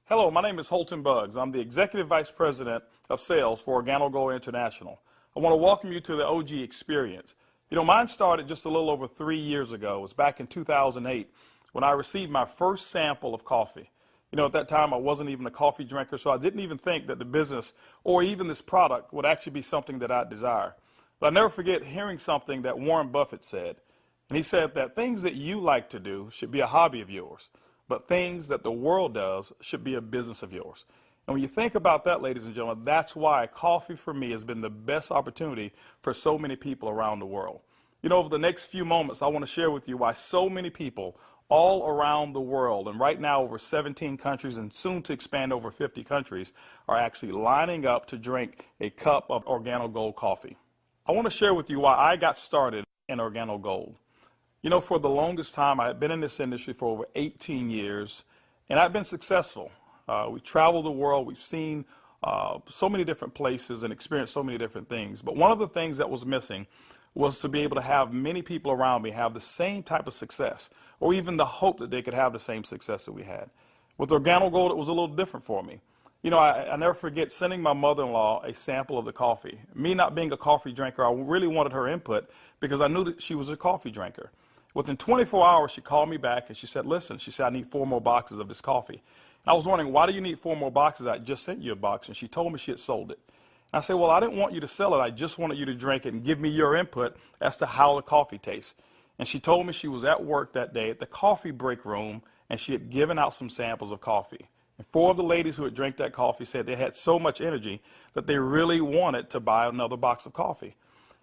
Hello, my name is Holton Buggs. I'm the Executive Vice President of Sales for Organo Gold International. I want to welcome you to the OG experience. You know, mine started just a little over 3 years ago. It was back in 2008 when I received my first sample of coffee. You know, at that time I wasn't even a coffee drinker, so I didn't even think that the business or even this product would actually be something that I'd desire. But I'll never forget hearing something that Warren Buffett said. And he said that things that you like to do should be a hobby of yours, but things that the world does should be a business of yours. And when you think about that, ladies and gentlemen, that's why coffee for me has been the best opportunity for so many people around the world. You know, over the next few moments, I want to share with you why so many people all around the world, and right now over 17 countries and soon to expand over 50 countries, are actually lining up to drink a cup of Organo Gold coffee. I want to share with you why I got started in Organo Gold. You know, for the longest time, I had been in this industry for over 18 years, and I've been successful. We traveled the world. We've seen so many different places and experienced so many different things. But one of the things that was missing was to be able to have many people around me have the same type of success, or even the hope that they could have the same success that we had. With Organo Gold, it was a little different for me. You know, I never forget sending my mother-in-law a sample of the coffee. Me not being a coffee drinker, I really wanted her input because I knew that she was a coffee drinker. Within 24 hours, she called me back and she said, listen, she said, I need 4 more boxes of this coffee. And I was wondering, why do you need 4 more boxes? I just sent you a box. And she told me she had sold it. And I said, well, I didn't want you to sell it. I just wanted you to drink it and give me your input as to how the coffee tastes. And she told me she was at work that day at the coffee break room, and she had given out some samples of coffee. And 4 of the ladies who had drank that coffee said they had so much energy that they really wanted to buy another box of coffee.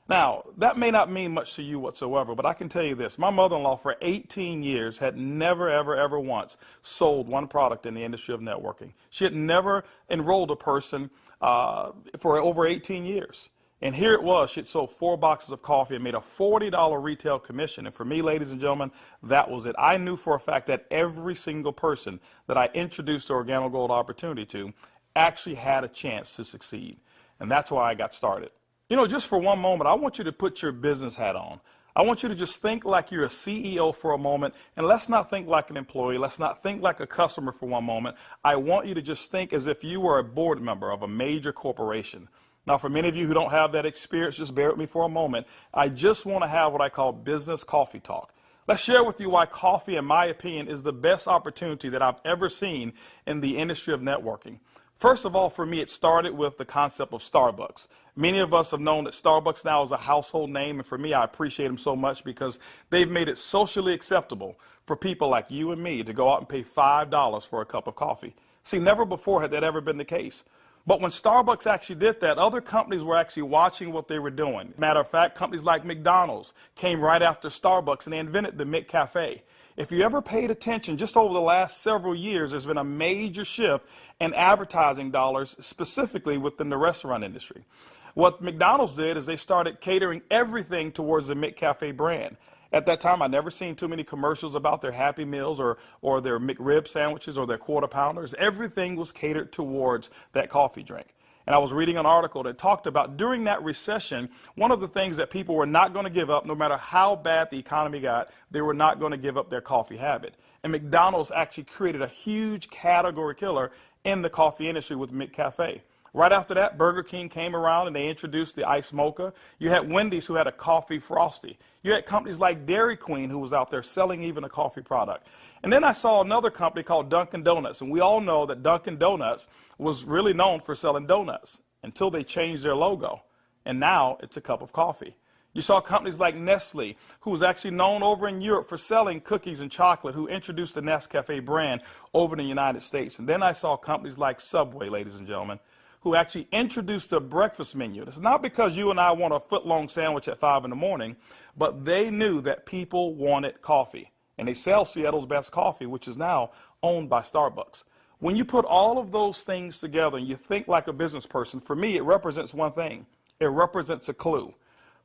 Now, that may not mean much to you whatsoever, but I can tell you this. My mother-in-law for 18 years had never, ever once sold one product in the industry of networking. She had never enrolled a person for over 18 years. And here it was. She had sold 4 boxes of coffee and made a $40 retail commission. And for me, ladies and gentlemen, that was it. I knew for a fact that every single person that I introduced the Organo Gold opportunity to actually had a chance to succeed. And that's why I got started. You know, just for one moment, I want you to put your business hat on. I want you to just think like you're a CEO for a moment, and let's not think like an employee. Let's not think like a customer for one moment. I want you to just think as if you were a board member of a major corporation. Now, for many of you who don't have that experience, just bear with me for a moment. I just want to have what I call business coffee talk. Let's share with you why coffee, in my opinion, is the best opportunity that I've ever seen in the industry of networking. First of all, for me, it started with the concept of Starbucks. Many of us have known that Starbucks now is a household name, and for me, I appreciate them so much because they've made it socially acceptable for people like you and me to go out and pay $5 for a cup of coffee. See, never before had that ever been the case. But when Starbucks actually did that, other companies were actually watching what they were doing. Matter of fact, companies like McDonald's came right after Starbucks, and they invented the McCafe. If you ever paid attention, just over the last several years, there's been a major shift in advertising dollars, specifically within the restaurant industry. What McDonald's did is they started catering everything towards the McCafe brand. At that time, I'd never seen too many commercials about their Happy Meals or their McRib sandwiches or their Quarter Pounders. Everything was catered towards that coffee drink. And I was reading an article that talked about during that recession, one of the things that people were not going to give up, no matter how bad the economy got, they were not going to give up their coffee habit. And McDonald's actually created a huge category killer in the coffee industry with McCafe. Right after that, Burger King came around and they introduced the Iced Mocha. You had Wendy's who had a coffee frosty. You had companies like Dairy Queen who was out there selling even a coffee product. And then I saw another company called Dunkin' Donuts. And we all know that Dunkin' Donuts was really known for selling donuts until they changed their logo. And now it's a cup of coffee. You saw companies like Nestle, who was actually known over in Europe for selling cookies and chocolate, who introduced the Nescafe brand over in the United States. And then I saw companies like Subway, ladies and gentlemen, who actually introduced a breakfast menu. It's not because you and I want a foot-long sandwich at 5 in the morning, but they knew that people wanted coffee. And they sell Seattle's best coffee, which is now owned by Starbucks. When you put all of those things together and you think like a business person, for me, it represents one thing. It represents a clue.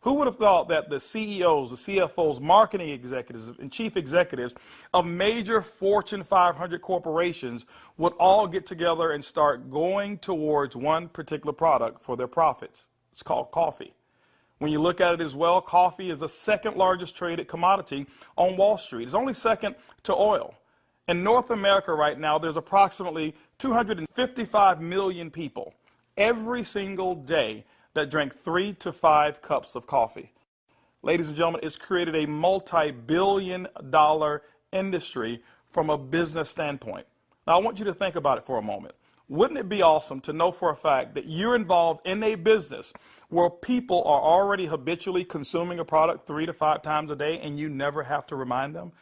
Who would have thought that the CEOs, the CFOs, marketing executives, and chief executives of major Fortune 500 corporations would all get together and start going towards one particular product for their profits? It's called coffee. When you look at it as well, coffee is the second largest traded commodity on Wall Street. It's only second to oil. In North America right now, there's approximately 255 million people every single day that drink 3 to 5 cups of coffee. Ladies and gentlemen, it's created a multi-billion-dollar industry from a business standpoint. Now, I want you to think about it for a moment. Wouldn't it be awesome to know for a fact that you're involved in a business where people are already habitually consuming a product 3 to 5 times a day and you never have to remind them?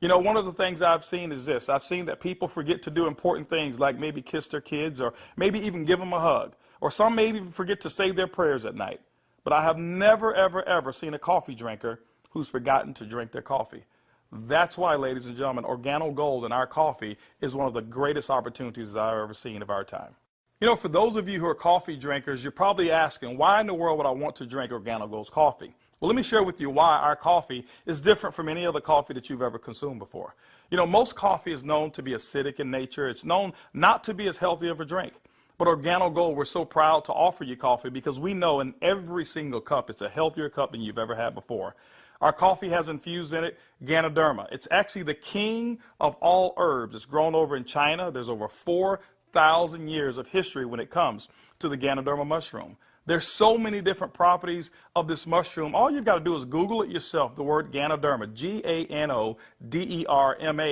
You know, one of the things I've seen is this. I've seen that people forget to do important things like maybe kiss their kids or maybe even give them a hug. Or some maybe even forget to say their prayers at night. But I have never, ever, ever seen a coffee drinker who's forgotten to drink their coffee. That's why, ladies and gentlemen, Organo Gold and our coffee is one of the greatest opportunities I've ever seen of our time. You know, for those of you who are coffee drinkers, you're probably asking, why in the world would I want to drink Organo Gold's coffee? Well, let me share with you why our coffee is different from any other coffee that you've ever consumed before. You know, most coffee is known to be acidic in nature. It's known not to be as healthy of a drink. But Organo Gold, we're so proud to offer you coffee because we know in every single cup it's a healthier cup than you've ever had before. Our coffee has infused in it Ganoderma. It's actually the king of all herbs. It's grown over in China. There's over 4,000 years of history when it comes to the Ganoderma mushroom. There's so many different properties of this mushroom. All you've got to do is Google it yourself, the word Ganoderma, G-A-N-O-D-E-R-M-A,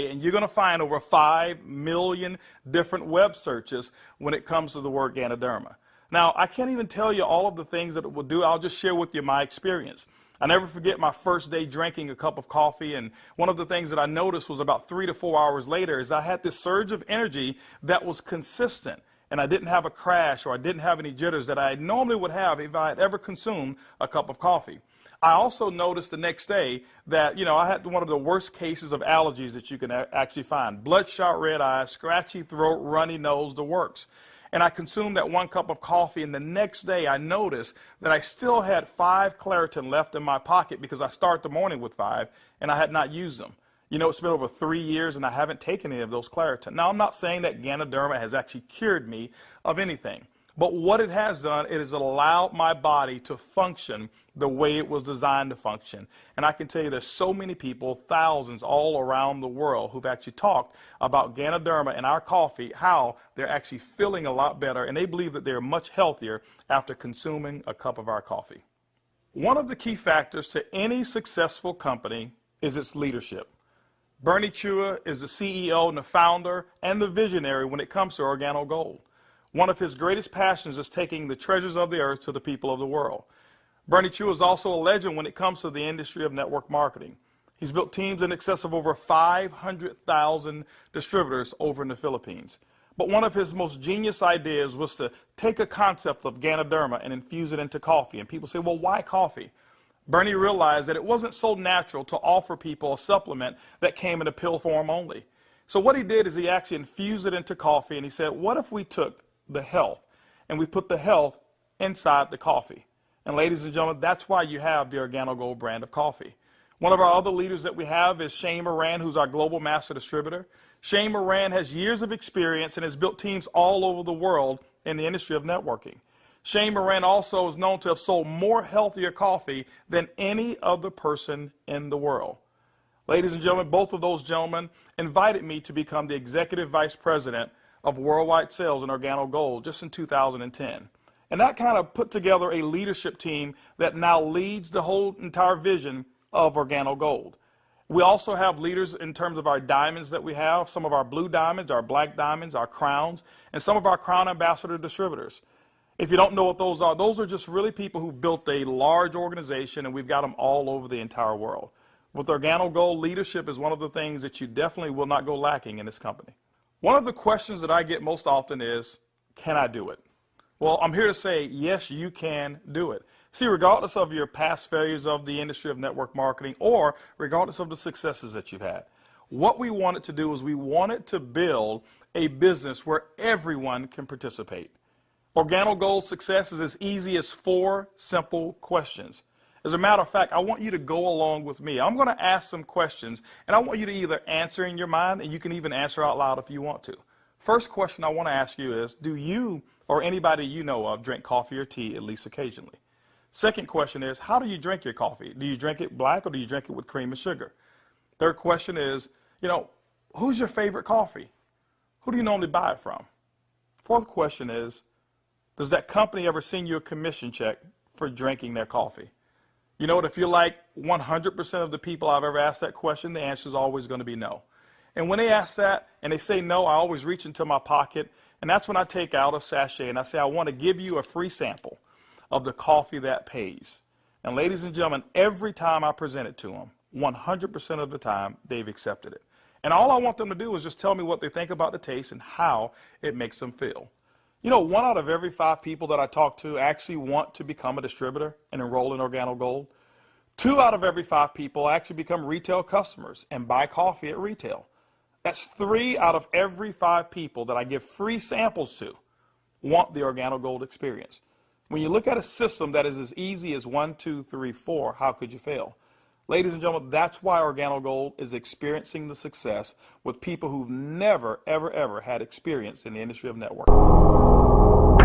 and you're going to find over 5 million different web searches when it comes to the word Ganoderma. Now, I can't even tell you all of the things that it will do. I'll just share with you my experience. I never forget my first day drinking a cup of coffee, and one of the things that I noticed was about 3 to 4 hours later is I had this surge of energy that was consistent, and I didn't have a crash or I didn't have any jitters that I normally would have if I had ever consumed a cup of coffee. I also noticed the next day that, you know, I had one of the worst cases of allergies that you can actually find. Bloodshot red eyes, scratchy throat, runny nose, the works. And I consumed that 1 cup of coffee, and the next day I noticed that I still had 5 Claritin left in my pocket because I start the morning with 5 and I had not used them. You know, it's been over 3 years and I haven't taken any of those Claritin. Now, I'm not saying that Ganoderma has actually cured me of anything, but what it has done, it has allowed my body to function the way it was designed to function. And I can tell you there's so many people, thousands all around the world, who've actually talked about Ganoderma and our coffee, how they're actually feeling a lot better, and they believe that they're much healthier after consuming a cup of our coffee. One of the key factors to any successful company is its leadership. Bernie Chua is the CEO and the founder and the visionary when it comes to Organo Gold. One of his greatest passions is taking the treasures of the earth to the people of the world. Bernie Chua is also a legend when it comes to the industry of network marketing. He's built teams in excess of over 500,000 distributors over in the Philippines. But one of his most genius ideas was to take a concept of Ganoderma and infuse it into coffee. And people say, well, why coffee? Bernie realized that it wasn't so natural to offer people a supplement that came in a pill form only. So what he did is he actually infused it into coffee, and he said, what if we took the health and we put the health inside the coffee? And ladies and gentlemen, that's why you have the Organo Gold brand of coffee. One of our other leaders that we have is Shane Moran, who's our global master distributor. Shane Moran has years of experience and has built teams all over the world in the industry of networking. Shane Moran also is known to have sold more healthier coffee than any other person in the world. Ladies and gentlemen, both of those gentlemen invited me to become the Executive Vice President of Worldwide Sales in Organo Gold just in 2010. And that kind of put together a leadership team that now leads the whole entire vision of Organo Gold. We also have leaders in terms of our diamonds that we have, some of our blue diamonds, our black diamonds, our crowns, and some of our crown ambassador distributors. If you don't know what those are just really people who've built a large organization, and we've got them all over the entire world. With Organo Gold, leadership is one of the things that you definitely will not go lacking in this company. One of the questions that I get most often is, can I do it? Well, I'm here to say, yes, you can do it. See, regardless of your past failures of the industry of network marketing or regardless of the successes that you've had, what we wanted to do is we wanted to build a business where everyone can participate. Organo Gold's success is as easy as 4 simple questions. As a matter of fact, I want you to go along with me. I'm going to ask some questions, and I want you to either answer in your mind, and you can even answer out loud if you want to. First question I want to ask you is, do you or anybody you know of drink coffee or tea at least occasionally? Second question is, how do you drink your coffee? Do you drink it black or do you drink it with cream and sugar? Third question is, Who's your favorite coffee? Who do you normally buy it from? Fourth question is, does that company ever send you a commission check for drinking their coffee? You know what, if you're like 100% of the people I've ever asked that question, the answer is always going to be no. And when they ask that and they say no, I always reach into my pocket, and that's when I take out a sachet and I say, I want to give you a free sample of the coffee that pays. And ladies and gentlemen, every time I present it to them, 100% of the time, they've accepted it. And all I want them to do is just tell me what they think about the taste and how it makes them feel. You know, 1 out of every 5 people that I talk to actually want to become a distributor and enroll in Organo Gold. 2 out of every 5 people actually become retail customers and buy coffee at retail. That's 3 out of every 5 people that I give free samples to want the Organo Gold experience. When you look at a system that is as easy as 1, 2, 3, 4, how could you fail? Ladies and gentlemen, that's why Organo Gold is experiencing the success with people who've never, ever, ever had experience in the industry of networking.